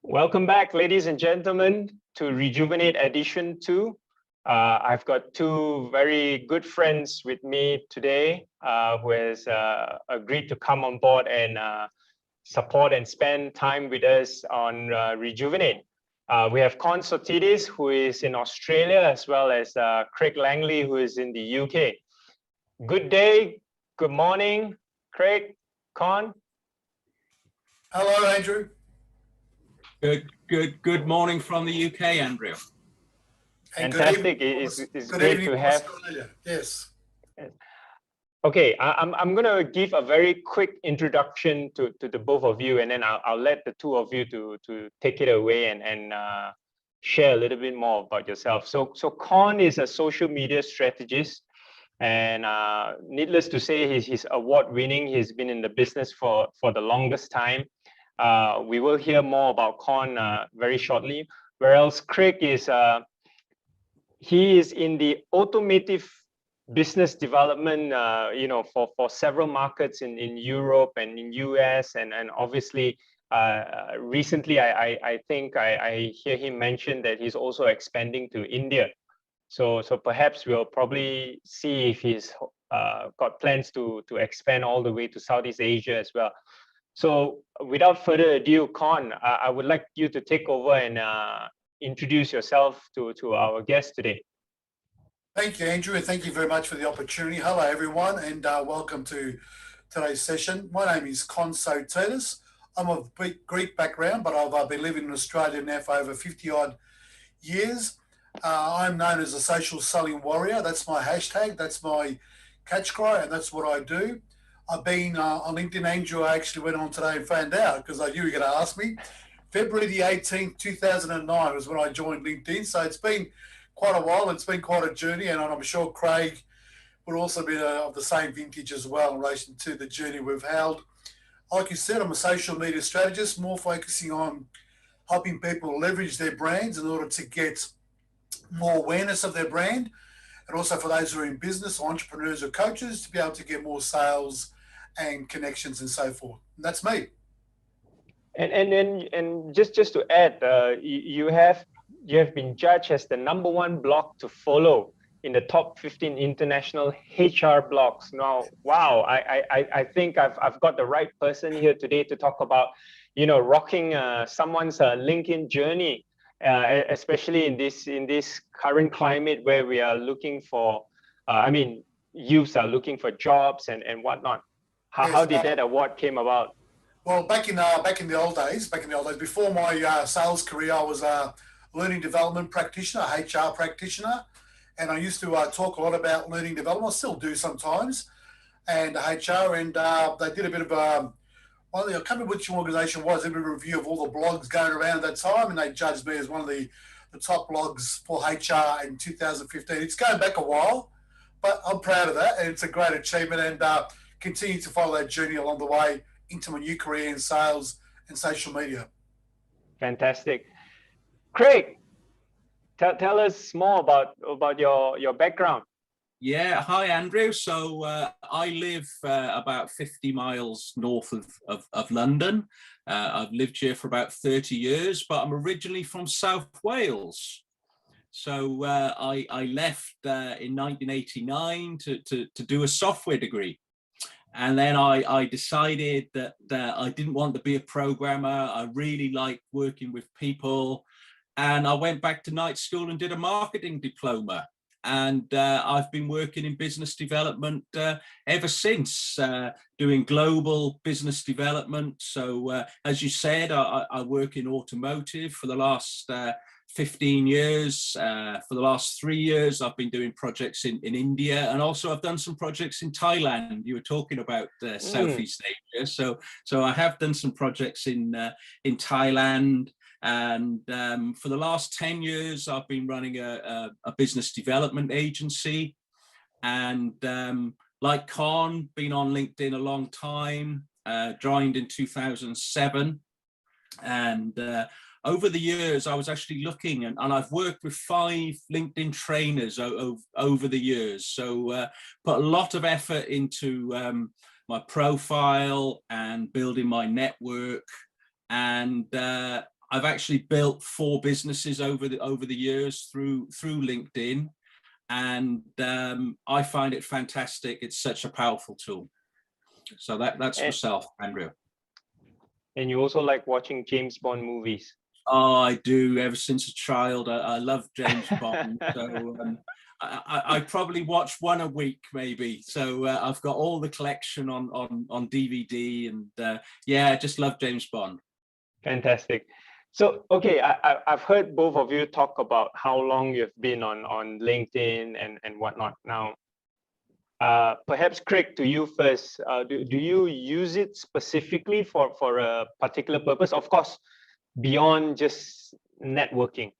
Welcome back, ladies and gentlemen, to Rejuvenate Edition 2. I've got two very good friends with me today who has agreed to come on board and support and spend time with us on Rejuvenate. We have Sotidis, who is in Australia, as well as Craig Langley, who is in the UK. Good day, good morning, Craig, Con. Hello, Andrew. Good morning from the UK, Andrew. And fantastic. It's great to have. Australia. Yes. Okay, I'm going to give a very quick introduction to the both of you, and then I'll let the two of you to take it away and share a little bit more about yourself. So Con is a social media strategist, and needless to say, he's award-winning. He's been in the business for the longest time. We will hear more about Con very shortly. Whereas Craig is he is in the automotive business development, for several markets in Europe and in US, and obviously recently I think I hear him mention that he's also expanding to India. So perhaps we'll probably see if he's got plans to expand all the way to Southeast Asia as well. So without further ado, Con, I would like you to take over and introduce yourself to our guest today. Thank you, Andrew, and thank you very much for the opportunity. Hello, everyone, and welcome to today's session. My name is Sotidis. I'm of Greek background, but I've been living in Australia now for over 50-odd years. I'm known as a social selling warrior. That's my hashtag. That's my catch cry, and that's what I do. I've been on LinkedIn, Andrew. I actually went on today and found out because I knew you were going to ask me. February the 18th, 2009 was when I joined LinkedIn. So it's been quite a while. It's been quite a journey, and I'm sure Craig would also be of the same vintage as well in relation to the journey we've held. Like you said, I'm a social media strategist, more focusing on helping people leverage their brands in order to get more awareness of their brand, and also for those who are in business, or entrepreneurs or coaches, to be able to get more sales and connections and so forth. And that's me. And just to add, you have been judged as the #1 blog to follow in the top 15 international HR blogs. Now, wow, I think I've got the right person here today to talk about, rocking someone's LinkedIn journey, especially in this current climate where we are looking for, youths are looking for jobs and whatnot. How did that award came about? Well, back in the old days, before my sales career, I was a learning development practitioner, HR practitioner, and I used to talk a lot about learning development. I still do sometimes, and HR, and they did a bit of I can't remember which organization it was, a review of all the blogs going around at that time, and they judged me as one of the top blogs for HR in 2015. It's going back a while, but I'm proud of that, and it's a great achievement, and continue to follow that journey along the way into my new career in sales and social media. Fantastic. Craig, tell us more about your background. Yeah, hi Andrew. So I live about 50 miles north of London. I've lived here for about 30 years, but I'm originally from South Wales. So I left in 1989 to do a software degree. And then I decided that I didn't want to be a programmer. I really liked working with people. And I went back to night school and did a marketing diploma. And I've been working in business development ever since, doing global business development. So as you said, I work in automotive for the last 15 years. For the last 3 years, I've been doing projects in India, and also I've done some projects in Thailand. You were talking about Southeast Asia. So I have done some projects in Thailand. And for the last 10 years, I've been running a business development agency. And like Con, been on LinkedIn a long time, joined in 2007. And over the years, I was actually looking, and I've worked with 5 LinkedIn trainers over the years. So put a lot of effort into my profile and building my network. And I've actually built 4 businesses over the years through LinkedIn, and I find it fantastic. It's such a powerful tool. So that's myself, Andrew. And you also like watching James Bond movies? Oh, I do. Ever since a child, I love James Bond. So I probably watch one a week, maybe. So I've got all the collection on DVD, and yeah, I just love James Bond. Fantastic. So, okay, I've heard both of you talk about how long you've been on LinkedIn and whatnot now. Perhaps, Craig, to you first, do you use it specifically for a particular purpose? Of course, beyond just networking.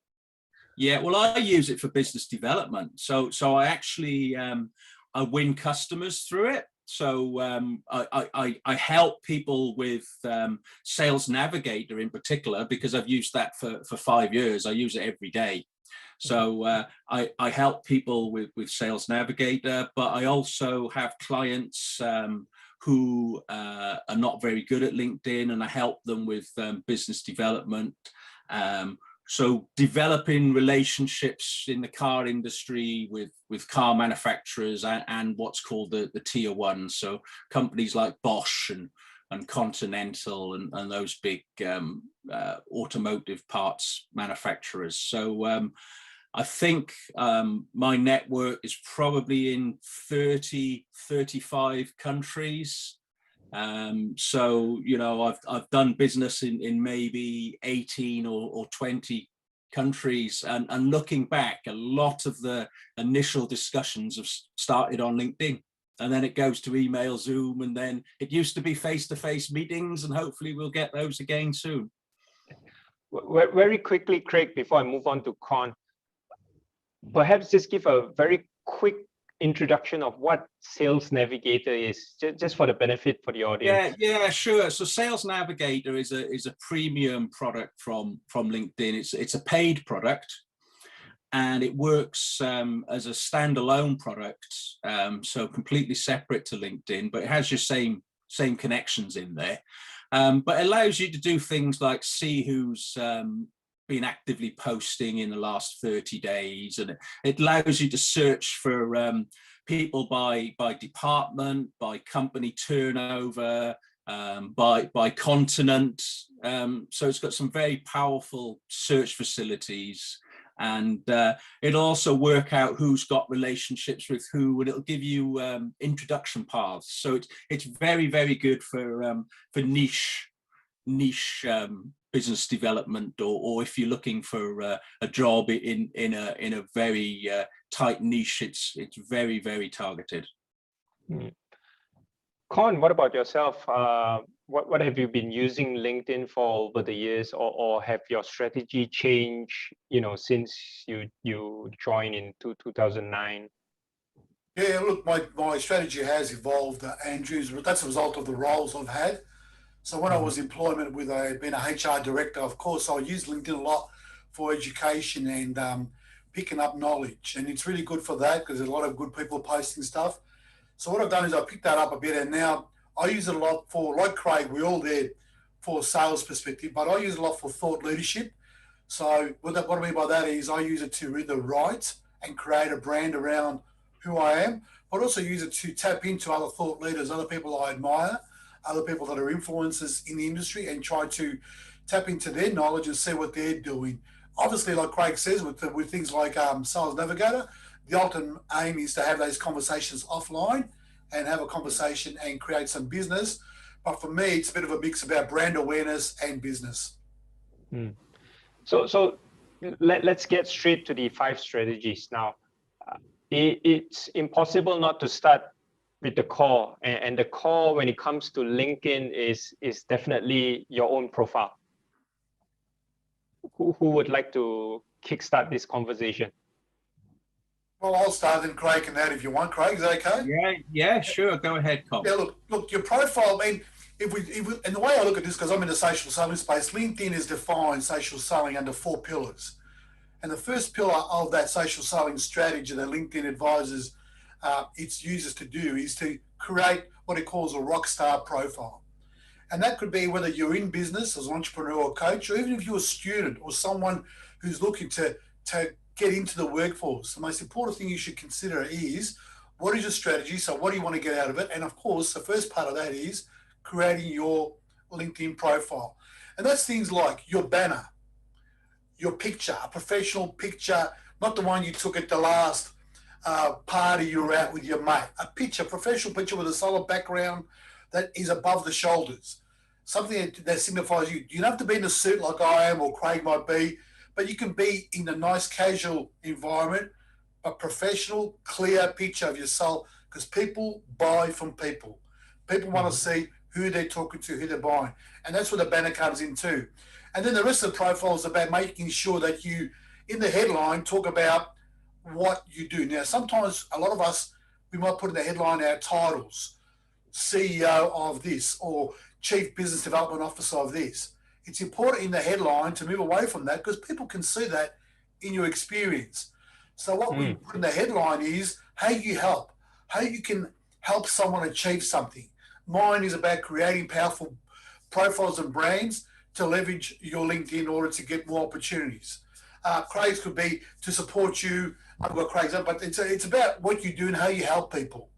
Yeah, well, I use it for business development. So I actually, I win customers through it. So I help people with Sales Navigator in particular, because I've used that for 5 years. I use it every day. So I help people with Sales Navigator, but I also have clients who are not very good at LinkedIn, and I help them with business development. So developing relationships in the car industry with car manufacturers and what's called the tier ones. So companies like Bosch and Continental and those big automotive parts manufacturers. So I think my network is probably in 30, 35 countries. So, you know, I've done business in maybe 18 or 20 countries, and looking back, a lot of the initial discussions have started on LinkedIn, and then it goes to email, Zoom, and then it used to be face-to-face meetings, and hopefully we'll get those again soon. Very quickly, Craig, before I move on to Con, perhaps just give a very quick introduction of what Sales Navigator is, just for the benefit for the audience. Yeah, sure. So Sales Navigator is a premium product from LinkedIn. It's a paid product, and it works as a standalone product, so completely separate to LinkedIn, but it has your same connections in there. But it allows you to do things like see who's been actively posting in the last 30 days, and it allows you to search for people by department, by company turnover, by continent. So it's got some very powerful search facilities, and it'll also work out who's got relationships with who, and it'll give you introduction paths. So it's very, very good for niche business development, or if you're looking for a job in a very tight niche, it's very, very targeted. Con, what about yourself? What have you been using LinkedIn for over the years, or have your strategy changed, you know, since you joined in 2009? Yeah, look, my strategy has evolved, Andrews, but that's a result of the roles I've had. So when I was employment with being a HR director, of course, I used LinkedIn a lot for education and picking up knowledge. And it's really good for that because there's a lot of good people posting stuff. So what I've done is I picked that up a bit, and now I use it a lot for, like Craig, we're all there for a sales perspective, but I use it a lot for thought leadership. So what I mean by that is I use it to either write and create a brand around who I am, but also use it to tap into other thought leaders, other people I admire, other people that are influencers in the industry, and try to tap into their knowledge and see what they're doing. Obviously, like Craig says, with things like Sales Navigator, the ultimate aim is to have those conversations offline and have a conversation and create some business. But for me, it's a bit of a mix about brand awareness and business. So let's get straight to the 5 strategies now. It's impossible not to start with the core, and the core when it comes to LinkedIn is definitely your own profile. Who would like to kickstart this conversation? Well, I'll start, then Craig can add if you want. Craig, is that okay? Yeah, sure. Go ahead, Colin. Yeah, look, your profile. I mean, if we, and the way I look at this, because I'm in the social selling space, LinkedIn has defined social selling under 4 pillars, and the first pillar of that social selling strategy that LinkedIn advises its users to do is to create what it calls a rock star profile. And that could be whether you're in business as an entrepreneur or coach, or even if you're a student or someone who's looking to get into the workforce. The most important thing you should consider is, what is your strategy? So what do you want to get out of it? And of course, the first part of that is creating your LinkedIn profile. And that's things like your banner, your picture, a professional picture, not the one you took at the last party you were at with your mate. A picture, professional picture with a solid background that is above the shoulders. Something that signifies you. You don't have to be in a suit like I am or Craig might be, but you can be in a nice casual environment, a professional, clear picture of yourself, because people buy from people. People want to see who they're talking to, who they're buying. And that's where the banner comes in too. And then the rest of the profile is about making sure that you, in the headline, talk about what you do. Now, sometimes a lot of us, we might put in the headline our titles, CEO of this or Chief Business Development Officer of this. It's important in the headline to move away from that, because people can see that in your experience. So what we put in the headline is how you help, how you can help someone achieve something. Mine is about creating powerful profiles and brands to leverage your LinkedIn in order to get more opportunities. Craig's could be to support you. I've got Craig's up, but it's about what you do and how you help people.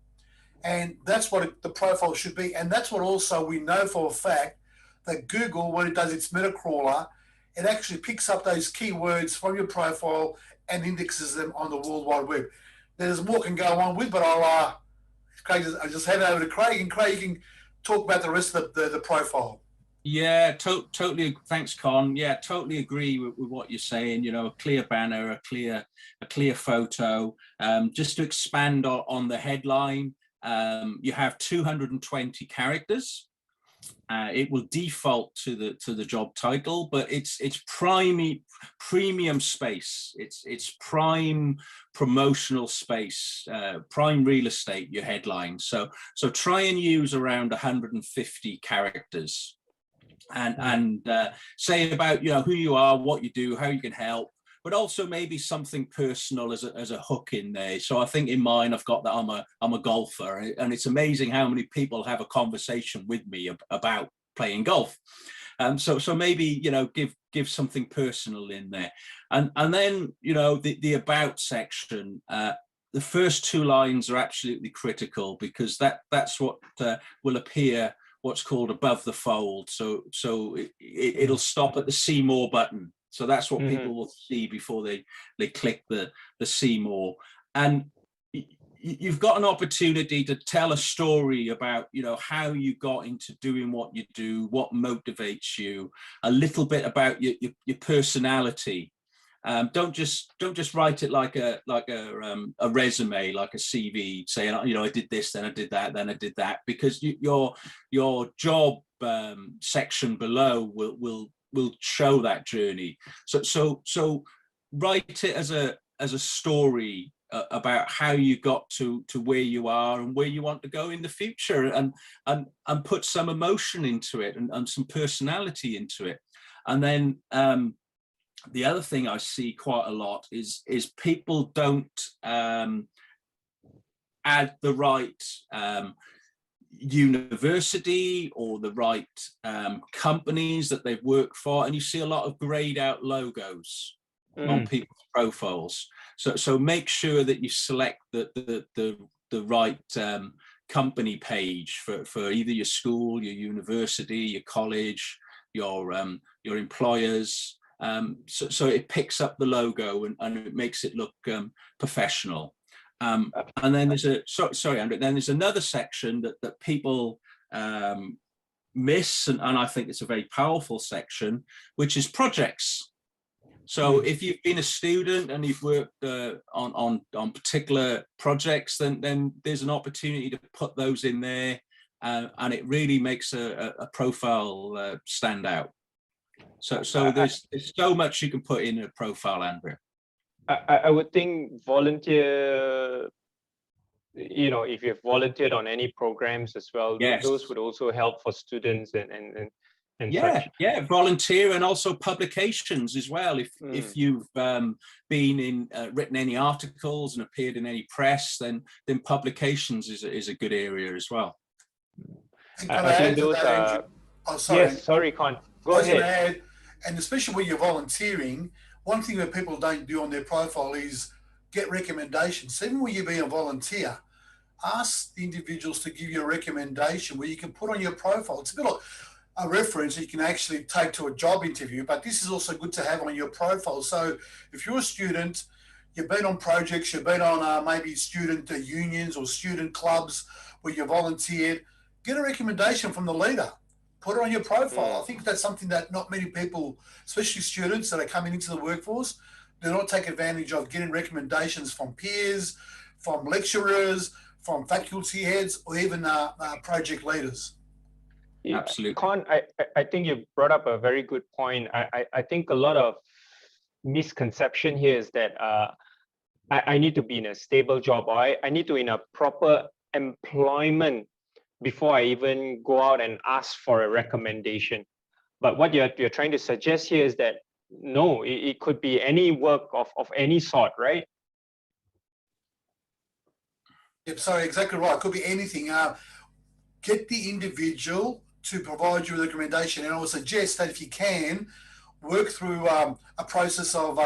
And that's what the profile should be. And that's what also we know for a fact that Google, when it does its meta crawler, it actually picks up those keywords from your profile and indexes them on the World Wide Web. There's more can go on with, but I'll just hand it over to Craig, and Craig, you can talk about the rest of the profile. Yeah, totally. Thanks, Con. Yeah, totally agree with what you're saying. You know, a clear banner, a clear photo. Just to expand on the headline, you have 220 characters. It will default to the job title, but it's premium space. It's prime promotional space, prime real estate. Your headline. So try and use around 150 characters, and say about, you know, who you are, what you do, how you can help, but also maybe something personal as a hook in there. So I think in mine, I've got that I'm a golfer, and it's amazing how many people have a conversation with me about playing golf. So maybe, you know, give something personal in there, and then, you know, the about section. The first two lines are absolutely critical, because that's what will appear, what's called above the fold. So it'll stop at the see more button. So that's what people will see before they click the see more. And you've got an opportunity to tell a story about, you know, how you got into doing what you do, what motivates you, a little bit about your personality. Don't just write it like a resume, like a CV, saying, you know, I did this, then I did that, then I did that, because your job section below will show that journey. So write it as a story about how you got to where you are and where you want to go in the future, and put some emotion into it and some personality into it. And then the other thing I see quite a lot is people don't add the right university or the right companies that they've worked for, and you see a lot of grayed out logos on people's profiles. So make sure that you select the right company page for either your school, your university, your college, your employers. So it picks up the logo and it makes it look professional. And then there's sorry, Andrew. Then there's another section that people miss, and I think it's a very powerful section, which is projects. So if you've been a student and you've worked on particular projects, then there's an opportunity to put those in there, and it really makes a profile stand out. So there's so much you can put in a profile, Andrew. I would think volunteer, you know, if you've volunteered on any programs as well, yes, those would also help for students and yeah, such. Volunteer, and also publications as well. If you've been in written any articles and appeared in any press, then publications is a good area as well. I think those are. Oh, sorry. Yes, sorry, Con. I Go was going to ahead. add, and especially when you're volunteering, one thing that people don't do on their profile is get recommendations. So even when you're being a volunteer, ask the individuals to give you a recommendation where you can put on your profile. It's a bit like a reference that you can actually take to a job interview, but this is also good to have on your profile. So if you're a student, you've been on projects, you've been on maybe student unions or student clubs where you volunteered, get a recommendation from the leader. Put it on your profile. I think that's something that not many people, especially students that are coming into the workforce, do not take advantage of, getting recommendations from peers, from lecturers, from faculty heads, or even project leaders. Yeah, Absolutely. Con, I think you brought up a very good point. I think a lot of misconception here is that I need to be in a stable job, or I need to in a proper employment before I even go out and ask for a recommendation. But what you're trying to suggest here is that no, it could be any work of any sort, right? Yep, sorry, exactly right. It could be anything. Get the individual to provide you with a recommendation. And I would suggest that if you can, work through a process of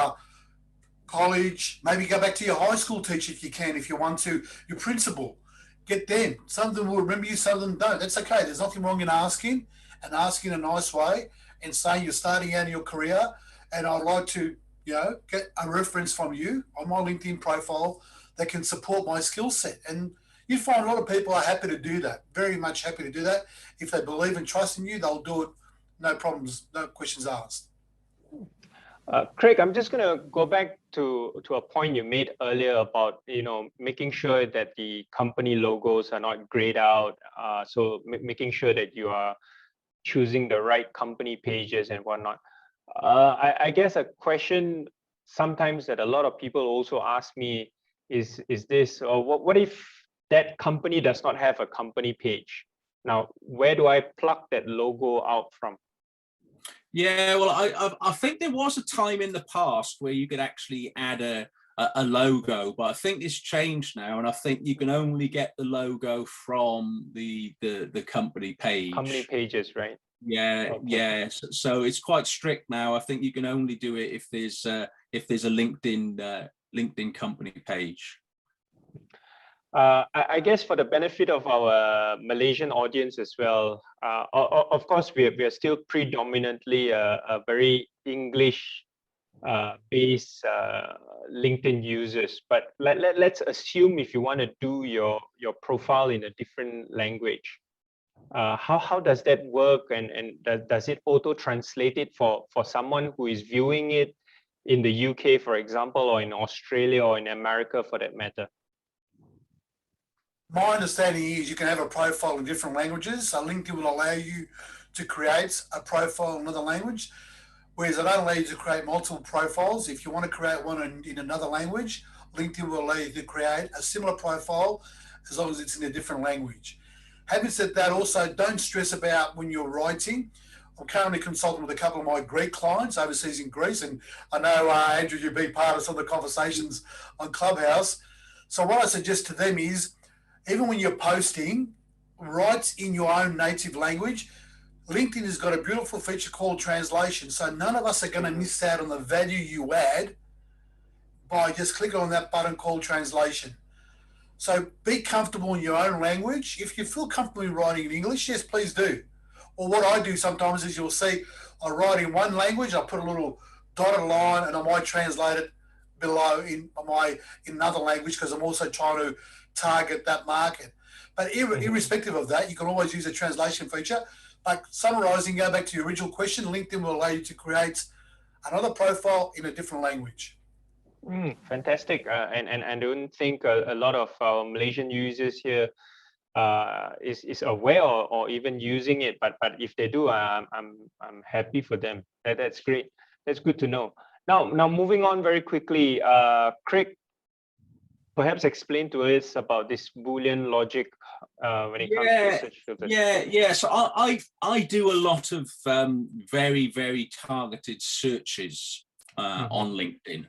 college, maybe go back to your high school teacher if you can, if you want to, your principal. Get them. Some of them will remember you, some of them don't. That's okay. There's nothing wrong in asking, and asking in a nice way, and saying you're starting out in your career and I'd like to, get a reference from you on my LinkedIn profile that can support my skill set. And you find a lot of people are happy to do that, very much happy to do that. If they believe and trust in you, they'll do it, no problems, no questions asked. Craig, I'm just going to go back to a point you made earlier about making sure that the company logos are not grayed out. So making sure that you are choosing the right company pages and whatnot. I guess a question sometimes that a lot of people also ask me is this, or what if that company does not have a company page? Now, where do I pluck that logo out from? Yeah, well, I think there was a time in the past where you could actually add a logo, but I think it's changed now, and I think you can only get the logo from the company page. Company pages, right? Yeah, okay. Yeah. So it's quite strict now. I think you can only do it if there's a LinkedIn company page. I guess for the benefit of our Malaysian audience as well, of course, we are still predominantly a very English based LinkedIn users, but let's assume if you want to do your profile in a different language, how does that work, and does it auto translate it for someone who is viewing it in the UK, for example, or in Australia, or in America for that matter? My understanding is you can have a profile in different languages. So LinkedIn will allow you to create a profile in another language, whereas it don't allow you to create multiple profiles. If you want to create one in another language, LinkedIn will allow you to create a similar profile as long as it's in a different language. Having said that, also don't stress about when you're writing. I'm currently consulting with a couple of my Greek clients overseas in Greece, and I know, Andrew, you've been part of some of the conversations on Clubhouse. So what I suggest to them is, even when you're posting, write in your own native language. LinkedIn has got a beautiful feature called translation. So none of us are going to miss out on the value you add by just clicking on that button called translation. So be comfortable in your own language. If you feel comfortable in writing in English, yes, please do. Or what I do sometimes is, you'll see I write in one language, I put a little dotted line, and I might translate it below in another language, because I'm also trying to target that market. But irrespective of that, you can always use a translation feature. Like summarizing, go back to your original question, LinkedIn will allow you to create another profile in a different language. Fantastic. And I don't think a lot of our Malaysian users here is aware or even using it, but if they do, I'm happy for them. That's great. That's good to know. Now moving on very quickly, Craig, perhaps explain to us about this Boolean logic when it comes to search filters. Yeah. So I do a lot of very, very targeted searches on LinkedIn,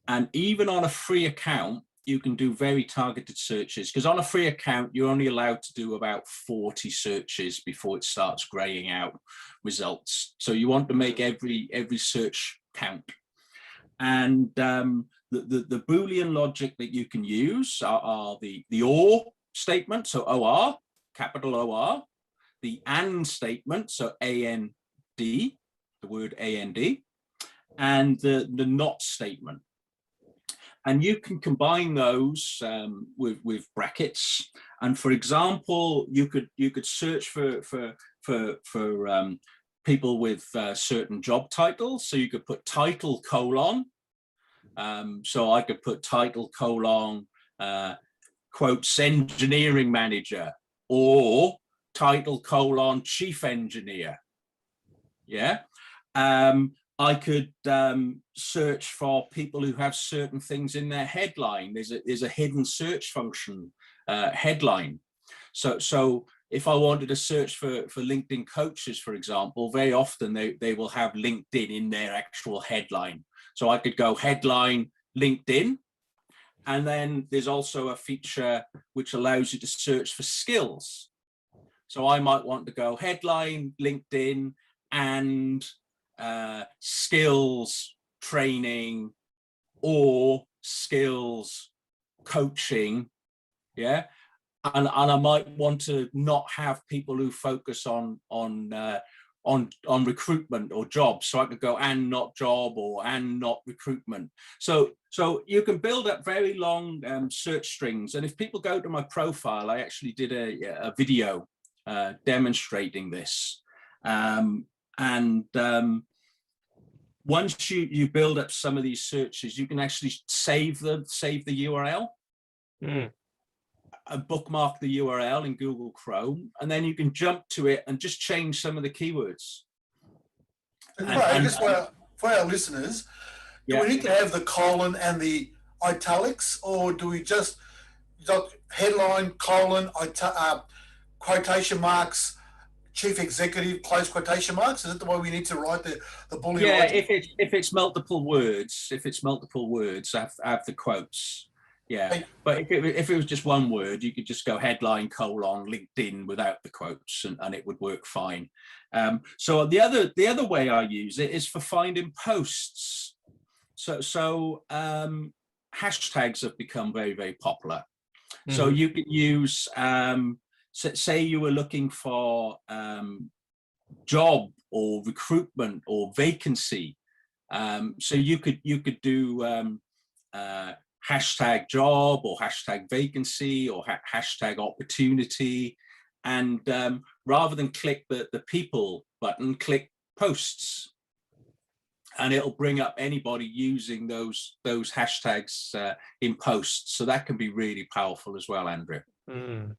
and even on a free account, you can do very targeted searches, because on a free account, you're only allowed to do about 40 searches before it starts graying out results. So you want to make every search count. And the Boolean logic that you can use are the OR statement, so OR, capital OR, the AND statement, so AND, the word AND, and the NOT statement. And you can combine those with brackets. And for example, you could search for people with certain job titles. So you could put title colon. So I could put title colon quotes engineering manager, or title colon chief engineer. Yeah. I could search for people who have certain things in their headline. There's a hidden search function headline. So if I wanted to search for LinkedIn coaches, for example, very often they will have LinkedIn in their actual headline. So I could go headline LinkedIn, and then there's also a feature which allows you to search for skills. So I might want to go headline LinkedIn and skills training or skills coaching, yeah, and I might want to not have people who focus on recruitment or jobs, so I could go and not job or and not recruitment. So you can build up very long search strings, and if people go to my profile, I actually did a video demonstrating this. Once you build up some of these searches, you can actually save the URL, and bookmark the URL in Google Chrome, and then you can jump to it and just change some of the keywords. For our listeners, do we need to have the colon and the italics, or do we just headline, colon, quotation marks, chief executive, close quotation marks? Is it the way we need to write the Boolean? Yeah, logic? if it's multiple words, I have the quotes. Yeah, but if it was just one word, you could just go headline colon LinkedIn without the quotes, and it would work fine. So the other way I use it is for finding posts. So hashtags have become very, very popular. Mm-hmm. So you could use say you were looking for job or recruitment or vacancy. So you could do hashtag job or hashtag vacancy or hashtag opportunity, and rather than click the people button, click posts, and it'll bring up anybody using those hashtags in posts. So that can be really powerful as well, Andrew. Mm.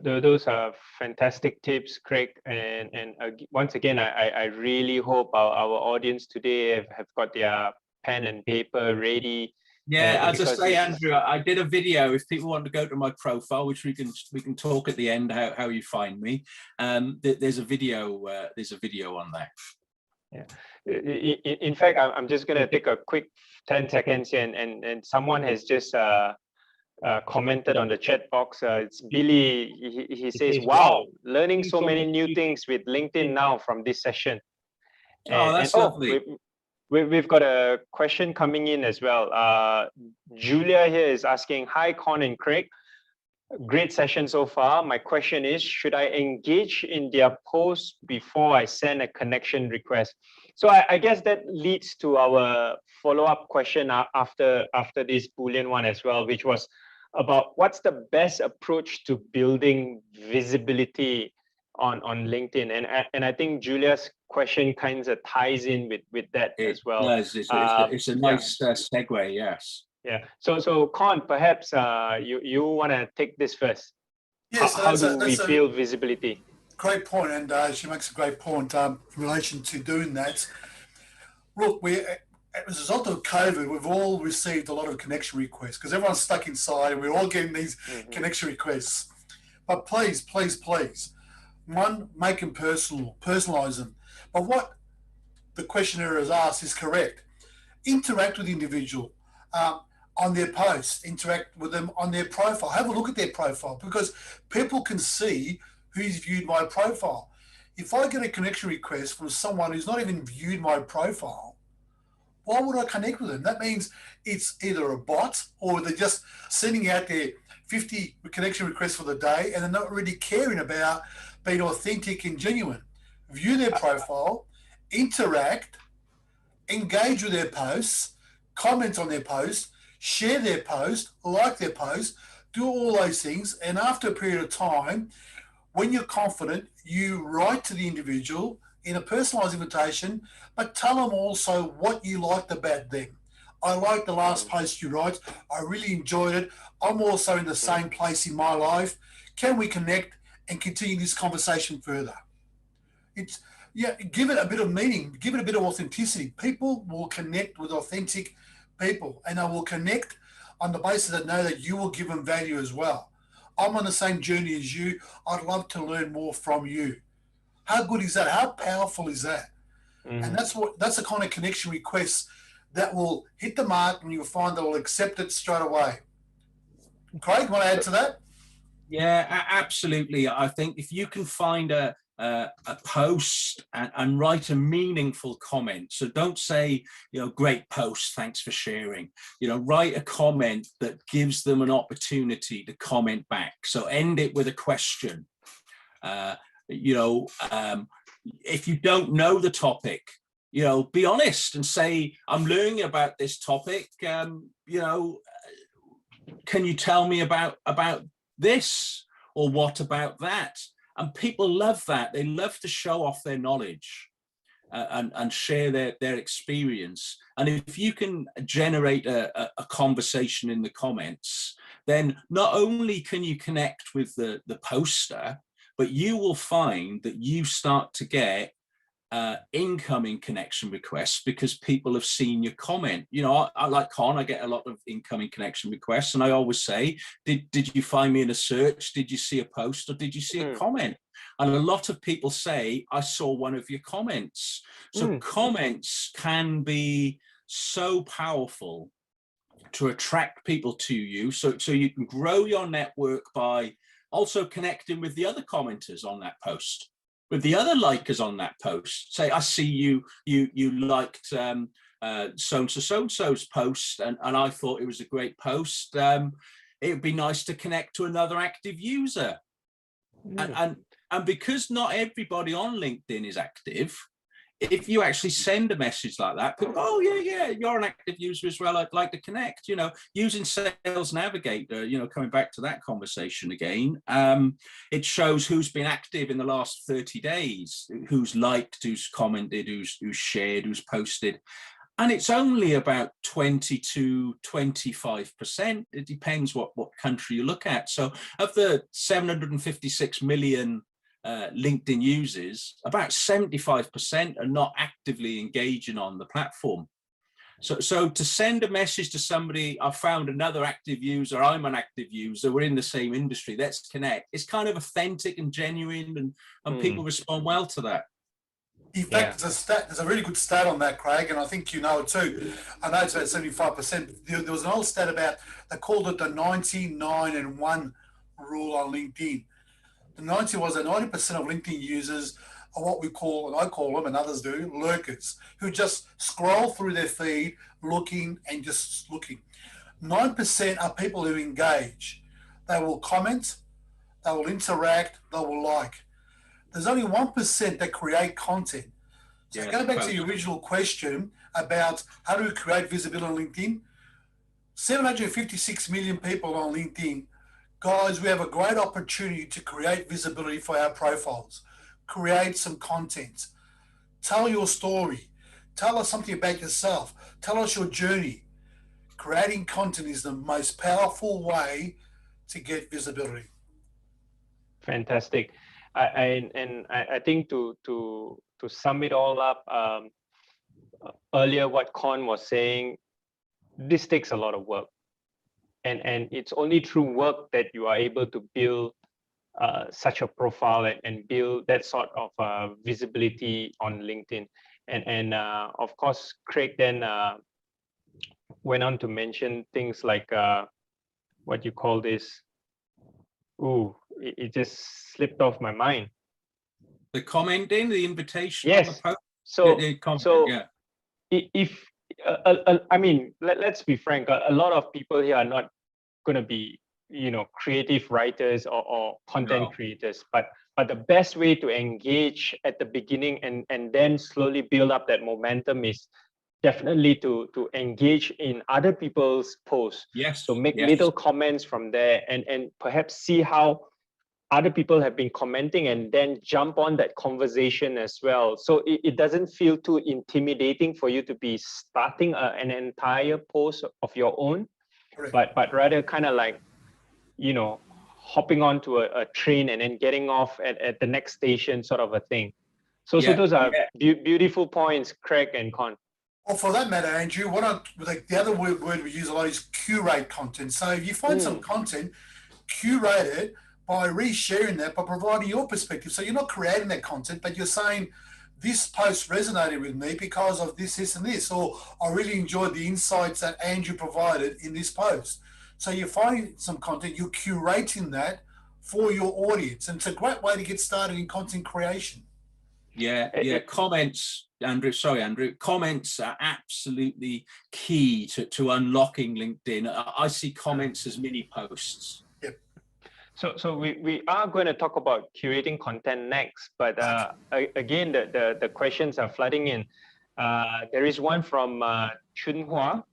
Those are fantastic tips, Craig. And once again, I really hope our audience today have got their pen and paper ready. Yeah, as I say, Andrew, I did a video. If people want to go to my profile, which we can talk at the end how you find me. There's a video. There's a video on that. Yeah. In fact, I'm just going to take a quick 10 seconds here, and someone has just commented on the chat box. It's Billy. He says, "Wow, learning so many new things with LinkedIn now from this session." Oh, that's lovely. We've got a question coming in as well. Julia here is asking, "Hi, Con and Craig. Great session so far. My question is, should I engage in their posts before I send a connection request?" So I guess that leads to our follow-up question after this Boolean one as well, which was about what's the best approach to building visibility on LinkedIn, and I think Julia's question kind of ties in with that as well. Yes, it's a nice segue. Yes. Yeah. So Con, perhaps you want to take this first. Yes. How do we build visibility? Great point, and she makes a great point in relation to doing that. Look, as a result of COVID, we've all received a lot of connection requests because everyone's stuck inside and we're all getting these connection requests. But please, one, make them personal, personalize them. But what the questionnaire has asked is correct. Interact with the individual. on their post, interact with them on their profile, have a look at their profile, because people can see who's viewed my profile. If I get a connection request from someone who's not even viewed my profile, why would I connect with them? That means it's either a bot or they're just sending out their 50 connection requests for the day and they're not really caring about being authentic and genuine. View their profile, interact, engage with their posts, comment on their posts, share their post, like their post, do all those things. And after a period of time, when you're confident, you write to the individual in a personalized invitation, but tell them also what you liked about them. I liked the last post you wrote. I really enjoyed it. I'm also in the same place in my life. Can we connect and continue this conversation further? It's, yeah, give it a bit of meaning, give it a bit of authenticity. People will connect with authentic people, and they will connect on the basis that know that you will give them value as well. I'm on the same journey as you. I'd love to learn more from you. How good is that? How powerful is that? And that's the kind of connection requests that will hit the mark, and you'll find they'll accept it straight away. Craig, want to add to that? Yeah, absolutely. I think if you can find a post and write a meaningful comment, so don't say, great post, thanks for sharing. Write a comment that gives them an opportunity to comment back. So end it with a question. If you don't know the topic, be honest and say, I'm learning about this topic. Can you tell me about this, or what about that? And people love that. They love to show off their knowledge and share their experience. And if you can generate a conversation in the comments, then not only can you connect with the poster, but you will find that you start to get incoming connection requests because people have seen your comment. I like Con, I get a lot of incoming connection requests, and I always say, did you find me in a search? Did you see a post, or did you see a comment? And a lot of people say, I saw one of your comments. So comments can be so powerful to attract people to you, so you can grow your network by also connecting with the other commenters on that post, with the other likers on that post. Say, I see you liked so-and-so's post, and I thought it was a great post. It would be nice to connect to another active user. And because not everybody on LinkedIn is active, if you actually send a message like that, people go, oh, yeah, you're an active user as well, I'd like to connect. Using Sales Navigator, coming back to that conversation again, it shows who's been active in the last 30 days, who's liked, who's commented, who's shared, who's posted. And it's only about 20 to 25%. It depends what country you look at. So of the 756 million LinkedIn users, about 75% are not actively engaging on the platform. So to send a message to somebody, I found another active user, I'm an active user, we're in the same industry, let's connect. It's kind of authentic and genuine, and people respond well to that. In fact, there's a really good stat on that, Craig, and I think you know it too. I know it's about 75%. There was an old stat about, they called it the 99 and 1 rule on LinkedIn. The 90 was that 90% of LinkedIn users are what we call, and I call them, and others do, lurkers, who just scroll through their feed, looking and just looking. 9% are people who engage. They will comment, they will interact, they will like. There's only 1% that create content. So go back to the original question about how do we create visibility on LinkedIn. 756 million people on LinkedIn. Guys, we have a great opportunity to create visibility for our profiles. Create some content. Tell your story. Tell us something about yourself. Tell us your journey. Creating content is the most powerful way to get visibility. Fantastic. I think to sum it all up, earlier what Con was saying, this takes a lot of work. And it's only through work that you are able to build such a profile and build that sort of visibility on LinkedIn. And of course, Craig then went on to mention things like what you call this. Ooh, it just slipped off my mind. The commenting, the invitation Yes. on the post. So Comment, yeah. If I mean, let's be frank, a lot of people here are not going to be, you know, creative writers or content creators, but the best way to engage at the beginning and then slowly build up that momentum is definitely to engage in other people's posts. Yes. So make little comments from there and perhaps see how other people have been commenting and then jump on that conversation as well. So it doesn't feel too intimidating for you to be starting an entire post of your own, but rather kind of like, you know, hopping onto a train and then getting off at the next station sort of a thing. So those are beautiful points, Craig and Con. Well, for that matter, Andrew, the other word we use a lot is curate content. So if you find some content, curate it by resharing that, by providing your perspective. So you're not creating that content, but you're saying, this post resonated with me because of this, and this, or I really enjoyed the insights that Andrew provided in this post. So you're finding some content, you're curating that for your audience. And it's a great way to get started in content creation. Yeah. Comments, Andrew. Sorry, Andrew. Comments are absolutely key to unlocking LinkedIn. I see comments as mini posts. Yep. So we are going to talk about curating content next, but again, the questions are flooding in. There is one from Chunhua.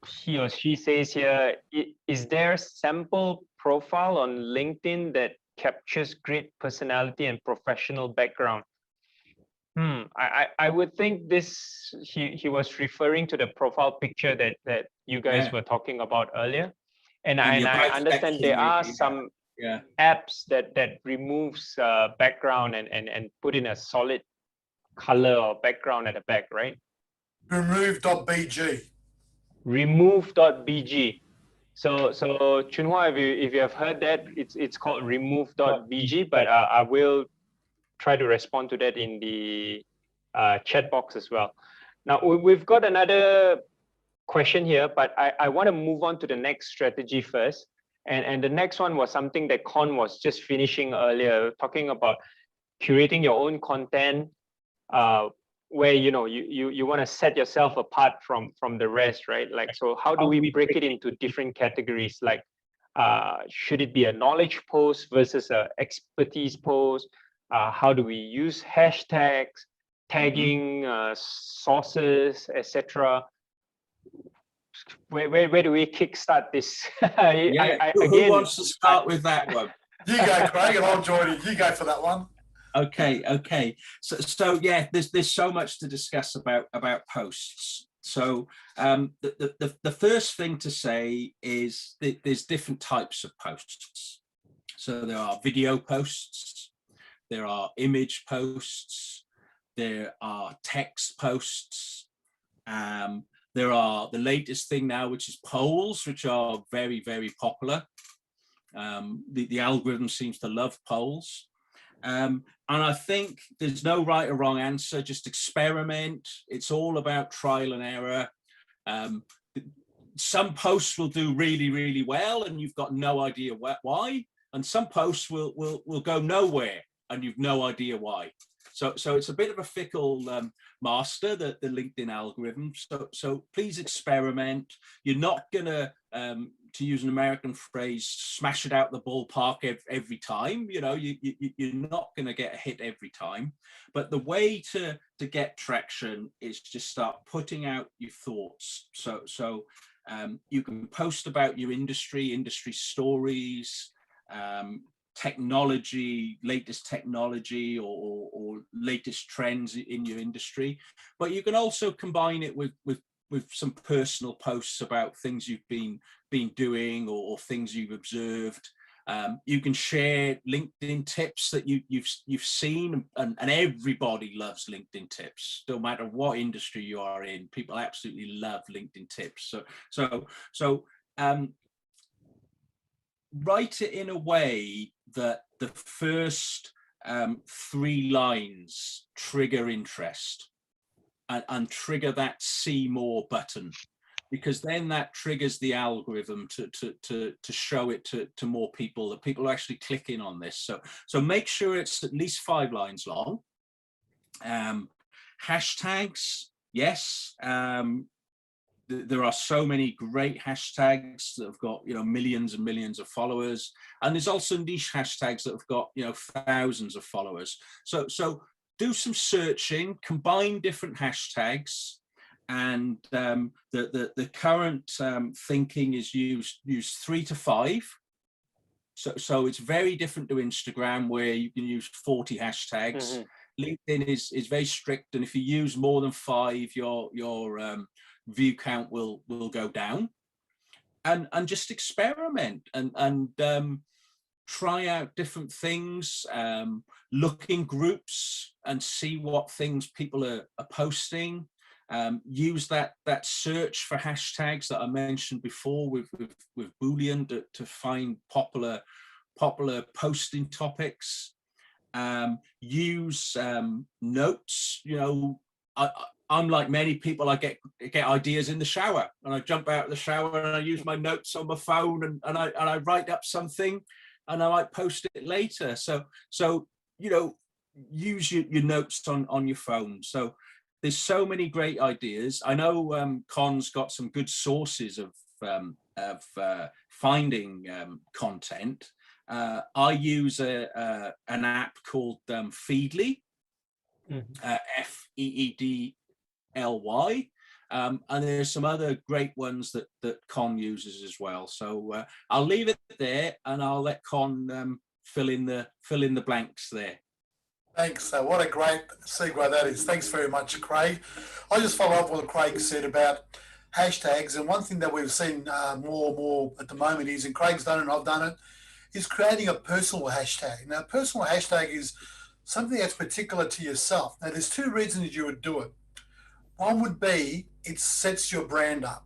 He or she says here, is there a sample profile on LinkedIn that captures great personality and professional background? I would think this, he was referring to the profile picture that you guys were talking about earlier. And I understand there are some apps that removes background and put in a solid color or background at the back, right? Remove.bg. Remove.bg. So Chunhua, if you have heard that, it's called remove.bg, but I will try to respond to that in the chat box as well. Now we've got another question here, but I want to move on to the next strategy first. And the next one was something that Con was just finishing earlier, talking about curating your own content, where you want to set yourself apart from the rest, right? Like, so how do we break it into different categories? Like, should it be a knowledge post versus a expertise post? How do we use hashtags, tagging, sources, etc.? Where do we kickstart this? Who wants to start with that one? You go, Craig, and I'll join you. You go for that one. Okay. So yeah, there's so much to discuss about posts. So the first thing to say is that there's different types of posts. So there are video posts, there are image posts, there are text posts. There are the latest thing now, which is polls, which are very, very popular. The algorithm seems to love polls. And I think there's no right or wrong answer, just experiment. It's all about trial and error. Some posts will do really, really well and you've got no idea why. And some posts will go nowhere and you've no idea why. So it's a bit of a fickle master, the LinkedIn algorithm. So please experiment. You're not gonna, to use an American phrase, smash it out the ballpark every time. You know, you're not gonna get a hit every time. But the way to get traction is just start putting out your thoughts. So you can post about your industry stories, technology, latest technology or latest trends in your industry, but you can also combine it with some personal posts about things you've been doing or things you've observed. You can share LinkedIn tips that you've seen, and everybody loves LinkedIn tips. No matter what industry you are in, people absolutely love LinkedIn tips. So write it in a way that the first 3 lines trigger interest. and trigger that see more button, because then that triggers the algorithm to show it to more people, that people are actually clicking on this. So make sure it's at least 5 lines long. Hashtags, yes. There are so many great hashtags that have got, you know, millions and millions of followers, and there's also niche hashtags that have got, you know, thousands of followers. So do some searching, combine different hashtags, and the current thinking is use 3 to 5. So it's very different to Instagram, where you can use 40 hashtags. LinkedIn is very strict, and if you use more than 5, your view count will go down. And just experiment and try out different things. Look in groups and see what things people are posting. Use that search for hashtags that I mentioned before with Boolean to find popular posting topics. Use notes. You know, I'm like many people, I get ideas in the shower, and I jump out of the shower and I use my notes on my phone, and I write up something, and I might post it later. So you know, use your notes on your phone. So there's so many great ideas. I know Con's got some good sources of finding content. I use an app called Feedly, Feedly, and there's some other great ones that Con uses as well. So I'll leave it there, and I'll let Con fill in the blanks there. Thanks. What a great segue that is. Thanks very much, Craig. I'll just follow up what Craig said about hashtags. And one thing that we've seen more and more at the moment is, and Craig's done it and I've done it, is creating a personal hashtag. Now, a personal hashtag is something that's particular to yourself. Now, there's 2 reasons you would do it. One would be it sets your brand up.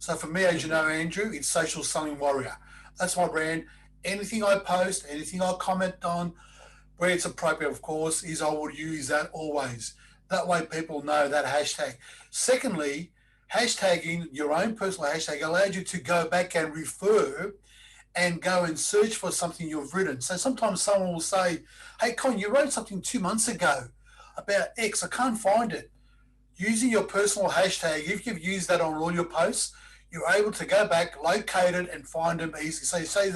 So for me, as you know, Andrew, it's Social Selling Warrior. That's my brand. Anything I post, anything I comment on, where it's appropriate, of course, is I would use that always. That way people know that hashtag. Secondly, hashtagging your own personal hashtag allows you to go back and refer and go and search for something you've written. So sometimes someone will say, hey, Con, you wrote something 2 months ago about X. I can't find it. Using your personal hashtag, if you've used that on all your posts, you're able to go back, locate it, and find them easily. So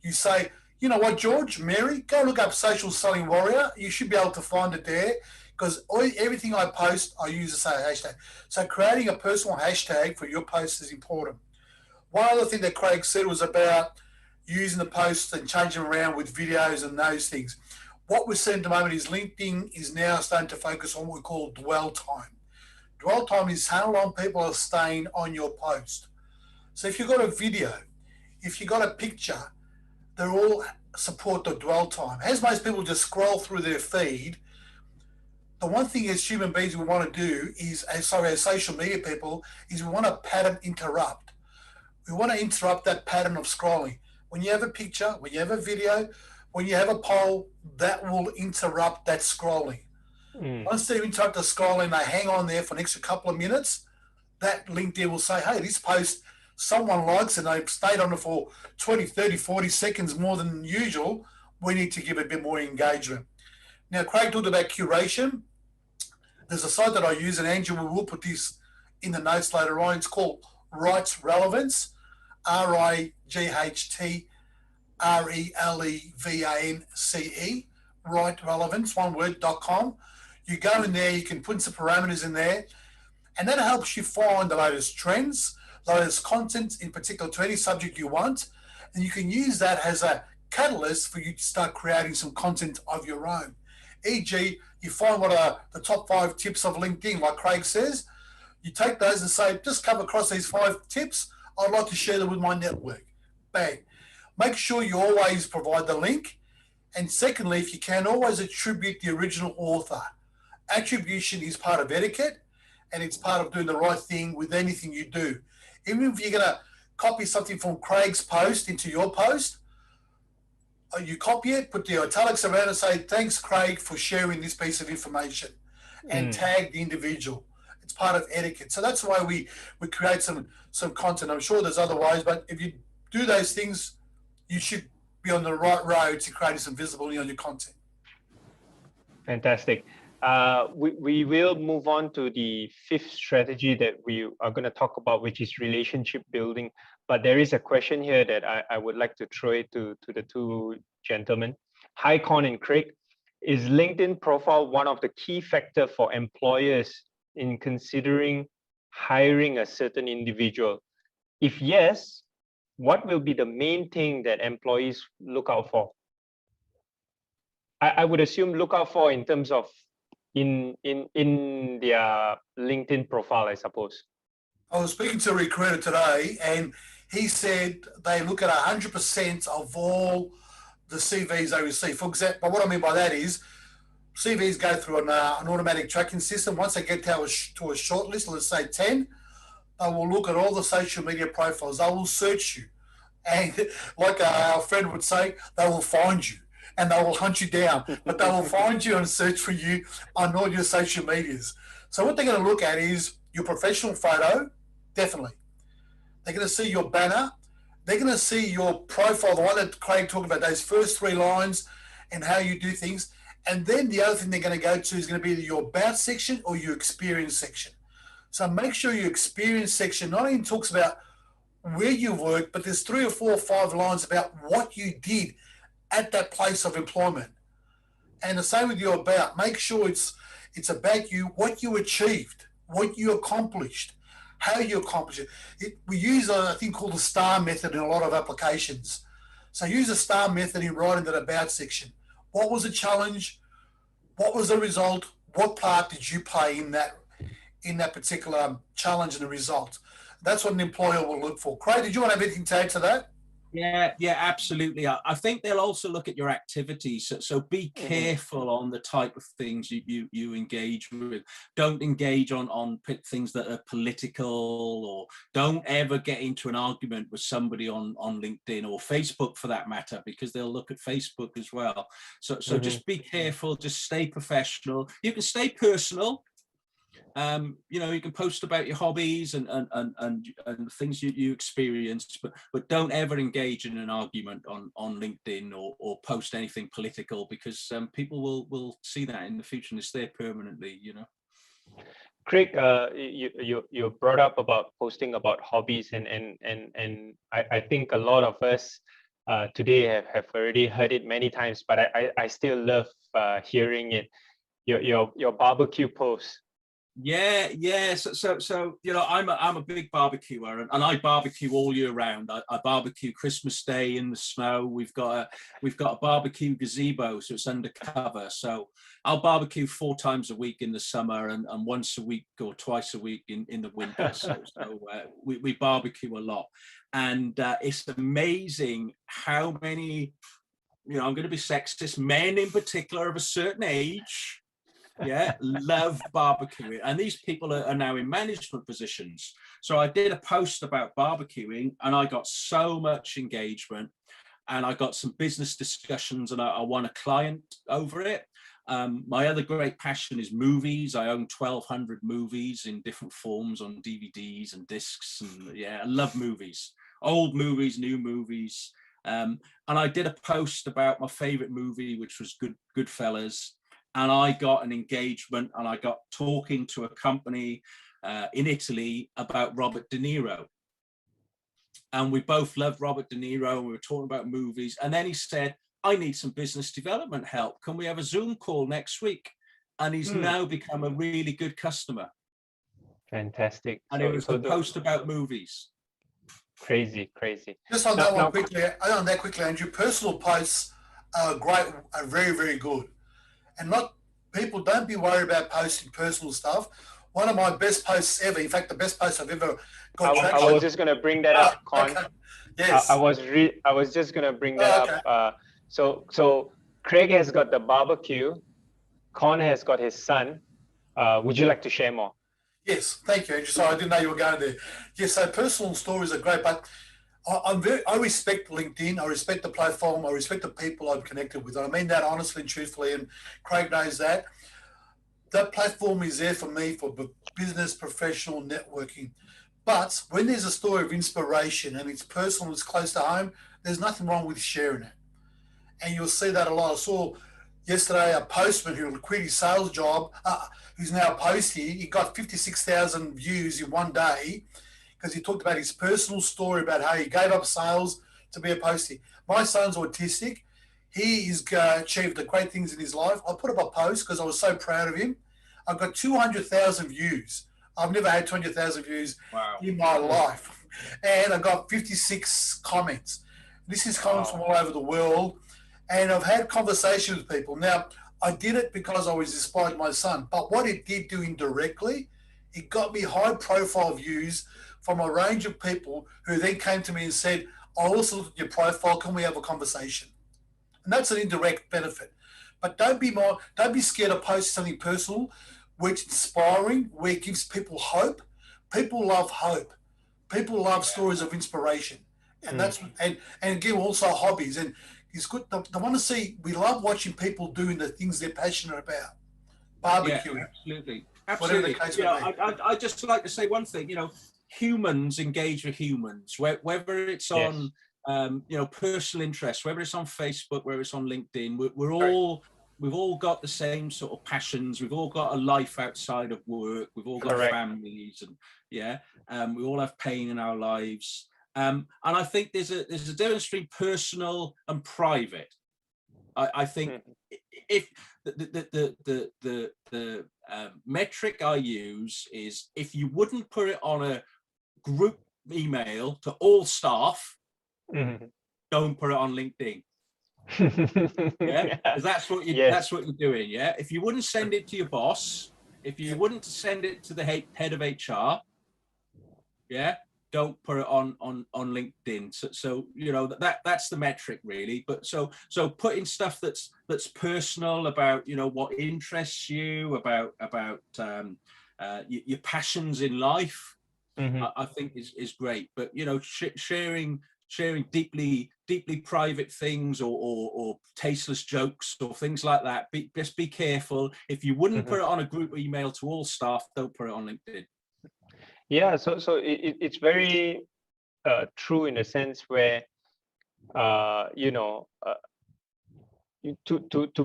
you say, you know what, George, Mary, go look up Social Selling Warrior. You should be able to find it there, because everything I post, I use the same hashtag. So creating a personal hashtag for your post is important. One other thing that Craig said was about using the posts and changing them around with videos and those things. What we're seeing at the moment is LinkedIn is now starting to focus on what we call dwell time. Dwell time is how long people are staying on your post. So if you've got a video, if you've got a picture, they all support the dwell time. As most people just scroll through their feed, the one thing as human beings we want to do is, as social media people, is we want to pattern interrupt. We want to interrupt that pattern of scrolling. When you have a picture, when you have a video, when you have a poll, that will interrupt that scrolling. Once they interrupt the scrolling, they hang on there for an extra couple of minutes, that LinkedIn will say, hey, this post, someone likes it, and they've stayed on it for 20, 30, 40 seconds more than usual. We need to give it a bit more engagement. Now, Craig talked about curation. There's a site that I use, and Andrew, we will put this in the notes later on. It's called Rights Relevance, RIGHTRELEVANCE, Right Relevance, one word.com. You go in there, you can put some parameters in there, and that helps you find the latest trends, the latest content in particular to any subject you want, and you can use that as a catalyst for you to start creating some content of your own. E.g., you find what are the top 5 tips of LinkedIn, like Craig says, you take those and say, just come across these 5 tips, I'd like to share them with my network. Bang. Make sure you always provide the link. And secondly, if you can, always attribute the original author. Attribution is part of etiquette, and it's part of doing the right thing with anything you do. Even if you're going to copy something from Craig's post into your post, you copy it, put the italics around and say, thanks, Craig, for sharing this piece of information, and tag the individual. It's part of etiquette. So that's why we create some content. I'm sure there's other ways, but if you do those things, you should be on the right road to creating some visibility on your content. Fantastic. We will move on to the fifth strategy that we are going to talk about, which is relationship building. But there is a question here that I would like to throw it to the two gentlemen. Hi, Con and Craig. Is LinkedIn profile one of the key factors for employers in considering hiring a certain individual? If yes, what will be the main thing that employees look out for? I would assume look out for in terms of in their LinkedIn profile, I suppose. I was speaking to a recruiter today, and he said they look at 100% of all the CVs they receive. For example, what I mean by that is CVs go through an automatic tracking system. Once they get to a short list, let's say 10, they will look at all the social media profiles. They will search you. And like our friend would say, they will find you and they will hunt you down. But they will find you and search for you on all your social medias. So what they're going to look at is your professional photo, definitely. They're going to see your banner. They're going to see your profile, the one that Craig talked about, those first 3 lines and how you do things. And then the other thing they're going to go to is going to be your about section or your experience section. So make sure your experience section not only talks about where you work, but there's 3 or 4 or 5 lines about what you did at that place of employment. And the same with your about. Make sure it's about you, what you achieved, what you accomplished, how you accomplished it. We use a thing called the STAR method in a lot of applications. So use a STAR method in writing that about section. What was the challenge? What was the result? What part did you play in that particular challenge and the result? That's what an employer will look for. Craig, did you want to have anything to add to that? Yeah, absolutely. I think they'll also look at your activities. So be careful on the type of things you engage with. Don't engage on things that are political, or don't ever get into an argument with somebody on LinkedIn or Facebook for that matter, because they'll look at Facebook as well. So just be careful, just stay professional. You can stay personal. You can post about your hobbies and things you experienced, but don't ever engage in an argument on LinkedIn or post anything political, because people will see that in the future and it's there permanently, Craig, you brought up about posting about hobbies, and I think a lot of us today have already heard it many times, but I still love hearing it. Your barbecue post. Yeah. So I'm a big barbecuer, and I barbecue all year round. I barbecue Christmas Day in the snow. We've got a barbecue gazebo, so it's undercover. So I'll barbecue 4 times a week in the summer, and once a week or twice a week in the winter. So we barbecue a lot, and it's amazing how many, I'm going to be sexist, men in particular of a certain age, love barbecuing, and these people are now in management positions. So I did a post about barbecuing, and I got so much engagement, and I got some business discussions, and I won a client over it. My other great passion is movies. I own 1,200 movies in different forms on DVDs and discs, and I love movies, old movies, new movies. And I did a post about my favorite movie, which was Goodfellas. And I got an engagement, and I got talking to a company in Italy about Robert De Niro. And we both loved Robert De Niro, and we were talking about movies. And then he said, I need some business development help. Can we have a Zoom call next week? And he's now become a really good customer. Fantastic. And it was a post about movies. Crazy. Just on that one quickly, Andrew, personal posts are very, very good. And people don't be worried about posting personal stuff. One of my best posts ever, in fact, the best post I've ever got. I was just going to bring that up, Con. Okay. Yes. I was just going to bring that up. So Craig has got the barbecue. Con has got his son. Would you like to share more? Yes, thank you, Andrew. Sorry, I didn't know you were going there. Yes, so personal stories are great, but I respect LinkedIn. I respect the platform. I respect the people I've connected with. And I mean that honestly and truthfully, and Craig knows that. that platform is there for me for business, professional networking. But when there's a story of inspiration and it's personal, it's close to home, there's nothing wrong with sharing it. And you'll see that a lot. I saw yesterday a postman who quit his sales job, who's now a postie. He got 56,000 views in one day because he talked about his personal story about how he gave up sales to be a postie. My son's autistic. He has achieved the great things in his life. I put up a post because I was so proud of him. I've got 200,000 views. I've never had 200,000 views in my life. And I've got 56 comments. This is comments from all over the world. And I've had conversations with people. Now, I did it because I was inspired by my son. But what it did do indirectly, it got me high profile views from a range of people who then came to me and said, I also looked at your profile. Can we have a conversation? And that's an indirect benefit. But don't be scared of posting something personal, where it's inspiring, where it gives people hope. People love hope. People love stories of inspiration. And that's and again also hobbies. And it's good. They want to see. We love watching people doing the things they're passionate about. Barbecuing. Yeah, absolutely. Whatever the case may be. I just like to say one thing. You know, humans engage with humans, whether it's on personal interest, whether it's on Facebook, whether it's on LinkedIn. We've all got the same sort of passions. We've all got a life outside of work. We've all got families, and we all have pain in our lives. And I think there's a difference between personal and private. I think if the metric I use is, if you wouldn't put it on a group email to all staff, don't put it on LinkedIn. Because that's what you're doing. Yeah, if you wouldn't send it to your boss, if you wouldn't send it to the head of HR, don't put it on LinkedIn. So you know that's the metric really. But so putting stuff that's personal about what interests you, about your passions in life, I think is great. But sharing deeply private things or tasteless jokes or things like that, just be careful. If you wouldn't put it on a group email to all staff, don't put it on LinkedIn. Yeah, so it's very true in a sense where to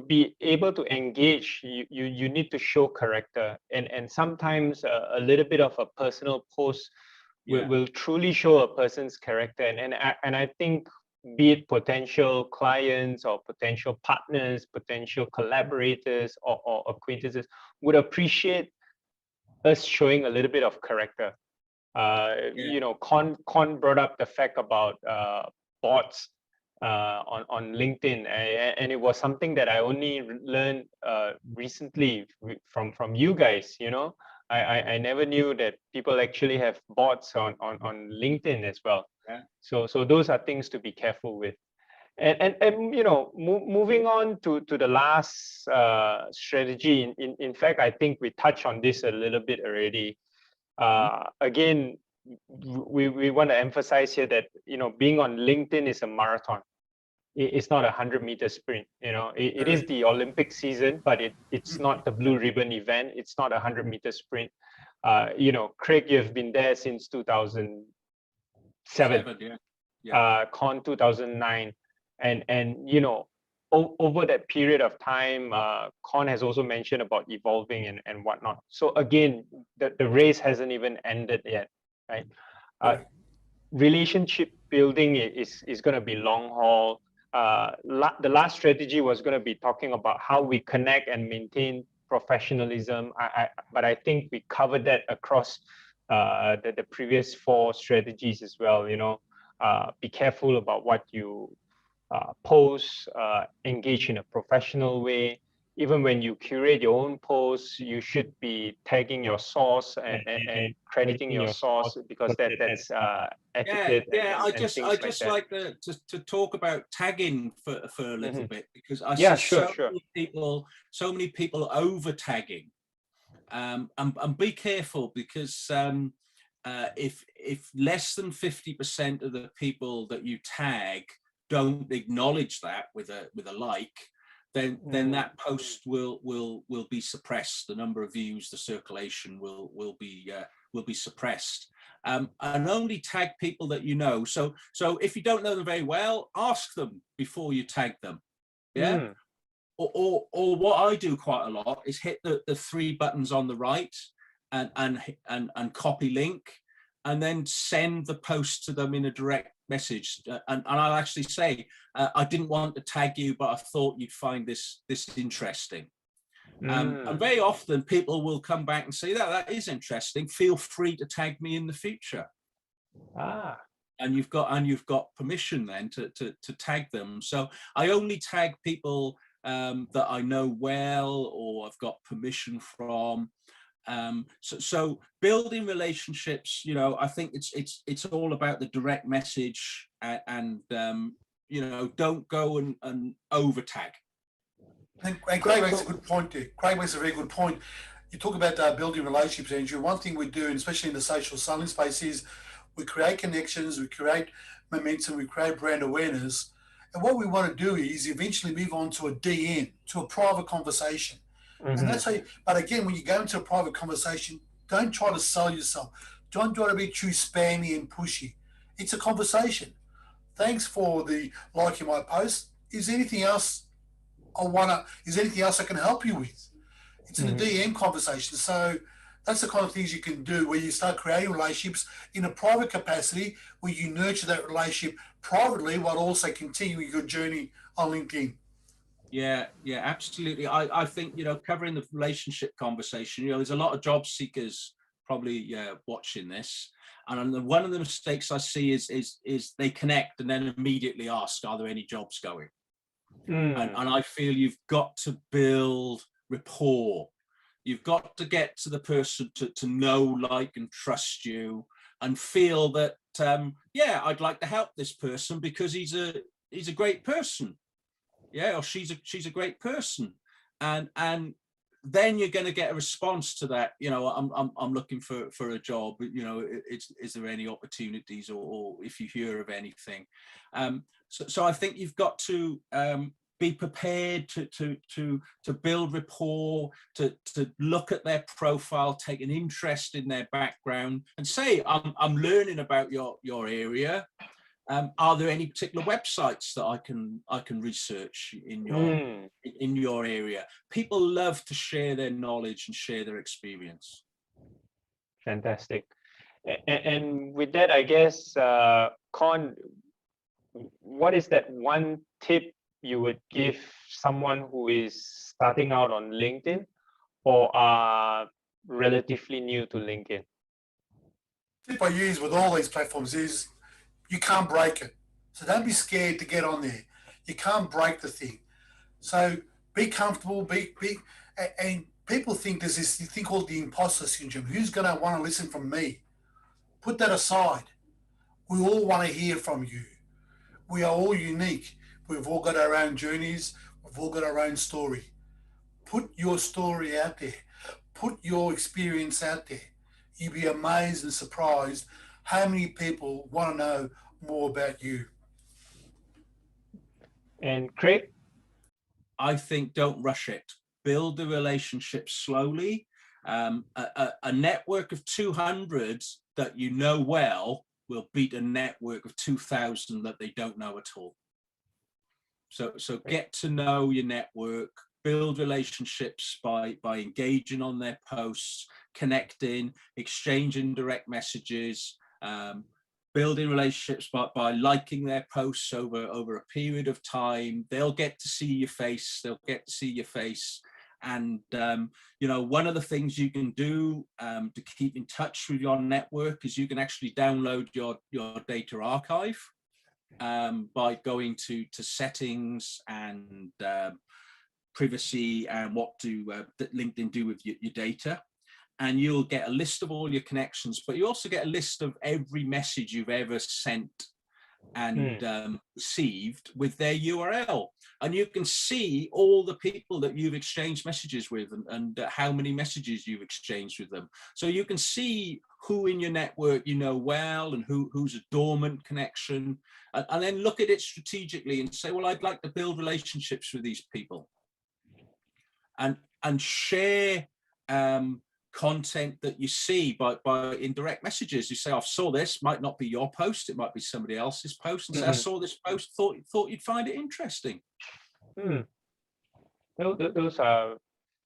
be able to engage, you need to show character, and sometimes a little bit of a personal post will truly show a person's character, and I think, be it potential clients or potential partners, potential collaborators or acquaintances, would appreciate us showing a little bit of character. Con brought up the fact about bots on LinkedIn, and it was something that I only learned recently from you guys. I never knew that people actually have bots on LinkedIn as well. So those are things to be careful with. And moving on to the last strategy. In fact, I think we touched on this a little bit already. Again, we want to emphasize here that being on LinkedIn is a marathon. It's not a 100-meter sprint. It is the Olympic season, but it's not the blue ribbon event. It's not a 100-meter sprint. Craig, you've been there since 2007. Con 2009, and over that period of time, Con has also mentioned about evolving and whatnot. So again, the race hasn't even ended yet, right? Relationship building is going to be long haul. The last strategy was going to be talking about how we connect and maintain professionalism. But I think we covered that across the previous 4 strategies as well. Be careful about what you post, engage in a professional way. Even when you curate your own posts, you should be tagging your source and crediting your source, because that's etiquette. I just like to talk about tagging for a little bit, because I see so many people over tagging, and be careful, because if less than 50% of the people that you tag don't acknowledge that with a like, then that post will be suppressed. The number of views, the circulation will be suppressed. And only tag people that you know. So if you don't know them very well, ask them before you tag them. Yeah. Or what I do quite a lot is hit the 3 buttons on the right and copy link, and then send the post to them in a direct message. And I'll actually say, I didn't want to tag you, but I thought you'd find this interesting. And very often people will come back and say, that is interesting. Feel free to tag me in the future. And you've got permission then to tag them. So I only tag people that I know well, or I've got permission from. So building relationships, I think it's all about the direct message, and don't go and over tag. And Craig makes a good point there. Craig makes a very good point. You talk about building relationships, Andrew. One thing we do, and especially in the social selling space, is we create connections, we create momentum, we create brand awareness. And what we want to do is eventually move on to a DM, to a private conversation. And that's how but again, when you go into a private conversation, don't try to sell yourself. Don't try to be too spammy and pushy. It's a conversation. Thanks for the liking my post. Is there anything else I can help you with? It's in a DM conversation. So that's the kind of things you can do, where you start creating relationships in a private capacity, where you nurture that relationship privately while also continuing your journey on LinkedIn. Yeah, absolutely. I think, covering the relationship conversation, there's a lot of job seekers probably watching this. And one of the mistakes I see is they connect and then immediately ask, are there any jobs going? And I feel you've got to build rapport. You've got to get to the person to know, like, and trust you, and feel that, I'd like to help this person because he's a great person. Or she's a great person. And then you're going to get a response to that. I'm looking for a job. Is there any opportunities, or if you hear of anything? So I think you've got to be prepared to build rapport, to look at their profile, take an interest in their background, and say, I'm learning about your area. Are there any particular websites that I can research in your area? People love to share their knowledge and share their experience. Fantastic. And with that, I guess, Con, what is that one tip you would give someone who is starting out on LinkedIn or are relatively new to LinkedIn? The tip I use with all these platforms is, you can't break it. So don't be scared to get on there. You can't break the thing. So be comfortable, and people think there's this thing called the imposter syndrome. Who's going to want to listen from me? Put that aside. We all want to hear from you. We are all unique. We've all got our own journeys. We've all got our own story. Put your story out there. Put your experience out there. You'll be amazed and surprised how many people want to know more about you. And Craig? I think don't rush it. Build the relationship slowly. A network of 200 that you know well will beat a network of 2,000 that they don't know at all. So get to know your network, build relationships by engaging on their posts, connecting, exchanging direct messages, building relationships by liking their posts over a period of time. They'll get to see your face. And one of the things you can do to keep in touch with your network is you can actually download your data archive by going to settings and privacy and what LinkedIn do with your data. And you'll get a list of all your connections, but you also get a list of every message you've ever sent and received with their URL. And you can see all the people that you've exchanged messages with and how many messages you've exchanged with them. So you can see who in your network you know well and who's a dormant connection, and then look at it strategically and say, well, I'd like to build relationships with these people. and share content that you see by in direct messages. You say, I saw this, might not be your post, it might be somebody else's post, and say, I saw this post, thought you'd find it interesting. Those are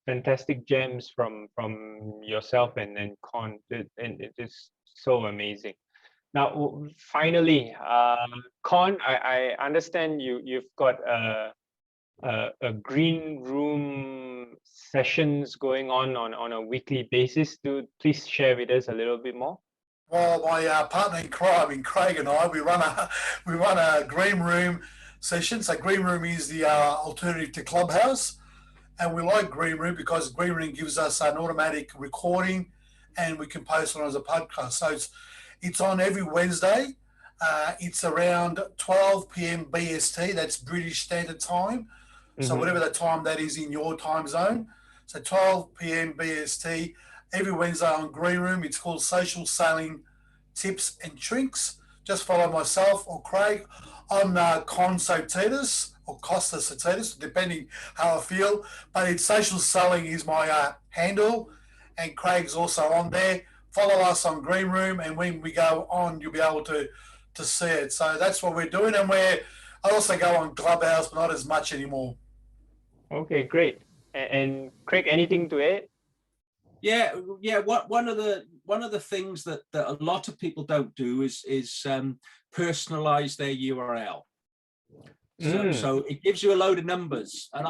fantastic gems from yourself and Con, and it is so amazing. Now, finally, Con, I understand you've got a green room sessions going on a weekly basis. Please share with us a little bit more. Well, my partner in crime, Craig, and I, we run a green room session. So green room is the alternative to Clubhouse, and we like green room because green room gives us an automatic recording, and we can post it on as a podcast. So it's on every Wednesday. It's around 12 p.m. BST. That's British Standard Time. So whatever the time that is in your time zone. So 12 p.m. BST every Wednesday on Green Room. It's called Social Sailing Tips and Tricks. Just follow myself or Craig. I'm Con Sotidis or Costa Sotidis, depending how I feel. But it's Social Sailing is my handle, and Craig's also on there. Follow us on Green Room, and when we go on, you'll be able to see it. So that's what we're doing, and I also go on Clubhouse, but not as much anymore. Okay, great. And Craig, anything to add? Yeah. One of the things that a lot of people don't do is personalize their URL. So it gives you a load of numbers, and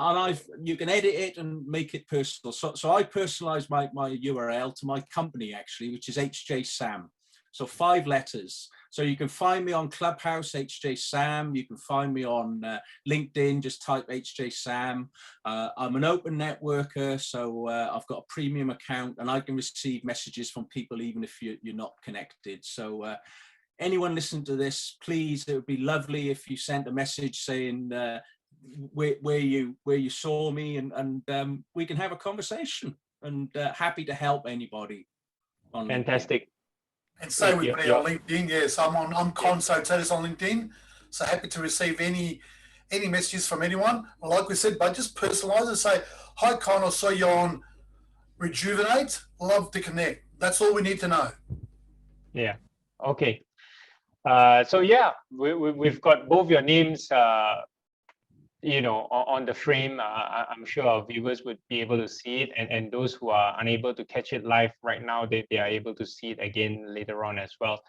you can edit it and make it personal. So I personalize my URL to my company actually, which is HJ Sam. So 5 letters. So you can find me on Clubhouse, HJ Sam. You can find me on LinkedIn, just type HJ Sam. I'm an open networker, so I've got a premium account, and I can receive messages from people even if you're not connected. So anyone listening to this, please, it would be lovely if you sent a message saying where you saw me, and we can have a conversation, and happy to help anybody on Fantastic. LinkedIn. And same with me on LinkedIn. Yes, I'm Con Sotidis on LinkedIn. So happy to receive any messages from anyone. Like we said, but just personalize it. Say, hi Con, I saw you on Rejuvenate. Love to connect. That's all we need to know. Yeah. Okay. So yeah, we've got both your names, on the frame. I'm sure our viewers would be able to see it, and those who are unable to catch it live right now, they are able to see it again later on as well.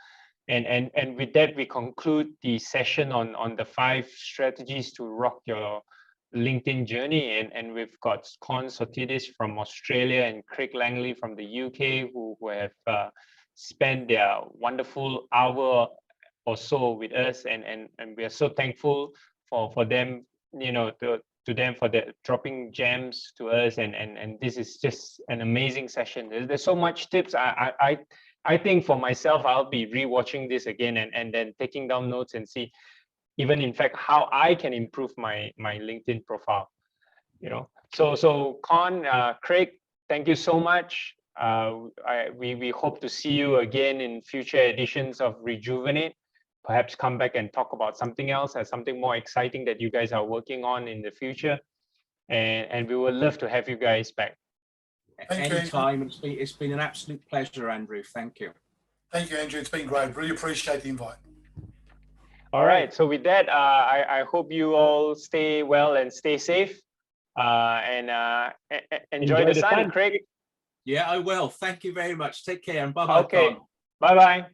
And with that, we conclude the session on the 5 strategies to rock your LinkedIn journey. And we've got Con Sotidis from Australia and Craig Langley from the UK who have spent their wonderful hour or so with us, and we are so thankful for them, to them for the dropping gems to us, and this is just an amazing session. There's so much tips. I think for myself, I'll be rewatching this again and then taking down notes and see even in fact how I can improve my LinkedIn profile. So Con, Craig, thank you so much. We hope to see you again in future editions of Rejuvenate. Perhaps come back and talk about something else, or something more exciting that you guys are working on in the future. And we would love to have you guys back. Anytime. It's been an absolute pleasure, Andrew. Thank you. Thank you, Andrew. It's been great. Really appreciate the invite. All right. So with that, I hope you all stay well and stay safe. And enjoy the sun, Craig. Yeah, I will. Thank you very much. Take care, and bye-bye. Okay. Bye-bye.